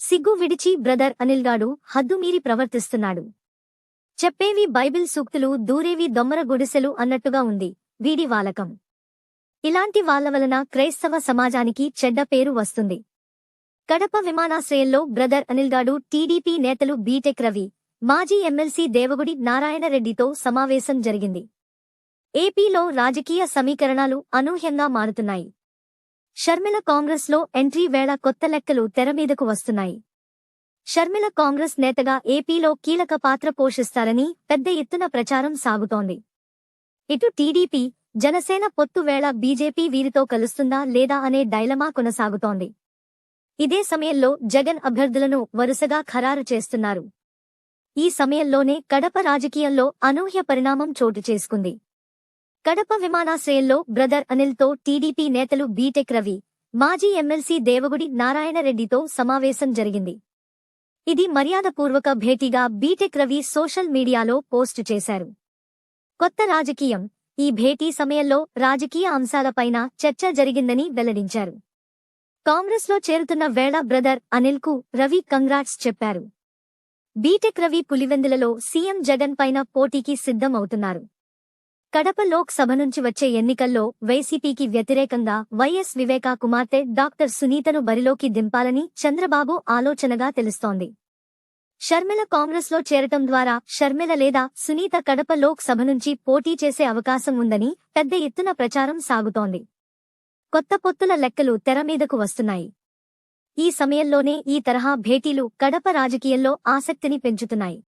సిగ్గు విడిచి బ్రదర్ అనిల్ గాడు హద్దుమీరి ప్రవర్తిస్తున్నాడు. చెప్పేవి బైబిల్ సూక్తులు, దూరేవి దొమ్మర గుడిసెలు అన్నట్టుగా ఉంది వీడి వాలకం. ఇలాంటి వాళ్ల వలన క్రైస్తవ సమాజానికి చెడ్డ పేరు వస్తుంది. కడప విమానాశ్రయంలో బ్రదర్ అనిల్ గాడు టీడీపీ నేతలు బీటెక్ రవి, మాజీ ఎమ్మెల్సీ దేవగుడి నారాయణరెడ్డితో సమావేశం జరిగింది. ఏపీలో రాజకీయ సమీకరణాలు అనూహ్యంగా మారుతున్నాయి. షర్మిల కాంగ్రెస్లో ఎంట్రీ వేళ కొత్త లెక్కలు తెరమీదకు వస్తున్నాయి. షర్మిల కాంగ్రెస్ నేతగా ఏపీలో కీలక పాత్ర పోషిస్తారని పెద్ద ఎత్తున ప్రచారం సాగుతోంది. ఇటు టీడీపీ, జనసేన పొత్తు వేళ బీజేపీ వీరితో కలుస్తుందా లేదా అనే డైలమా కొనసాగుతోంది. ఇదే సమయంలో జగన్ అభ్యర్థులను వరుసగా ఖరారు చేస్తున్నారు. ఈ సమయంలోనే కడప రాజకీయంలో అనూహ్య పరిణామం చోటు చేసుకుంది. కడప విమానాశ్రయంలో బ్రదర్ అనిల్తో టీడీపీ నేతలు బీటెక్ రవి, మాజీ ఎమ్మెల్సీ దేవగుడి నారాయణరెడ్డితో సమావేశం జరిగింది. ఇది మర్యాదపూర్వక భేటీగా బీటెక్ రవి సోషల్ మీడియాలో పోస్టు చేశారు. కొత్త రాజకీయం. ఈ భేటీ సమయంలో రాజకీయ అంశాలపైన చర్చ జరిగిందని వెల్లడించారు. కాంగ్రెస్లో చేరుతున్న వేళ బ్రదర్ అనిల్కు రవి కంగ్రాట్స్ చెప్పారు. బీటెక్ రవి పులివెందులలో సీఎం జగన్ పైన పోటీకి సిద్ధం అవుతున్నారు. కడప లోక్ సభ నుంచి వచ్చే ఎన్నికల్లో వైసీపీకి వ్యతిరేకంగా వైఎస్ వివేకా కుమార్తె డాక్టర్ సునీతను బరిలోకి దింపాలని చంద్రబాబు ఆలోచనగా తెలుస్తోంది. షర్మిల కాంగ్రెస్లో చేరటం ద్వారా షర్మిల లేదా సునీత కడప లోక్ సభ నుంచి పోటీ చేసే అవకాశం ఉందని పెద్ద ఎత్తున ప్రచారం సాగుతోంది. కొత్త పొత్తుల లెక్కలు తెరమీదకు వస్తున్నాయి. ఈ సమయంలోనే ఈ తరహా భేటీలు కడప రాజకీయంలో ఆసక్తిని పెంచుతున్నాయి.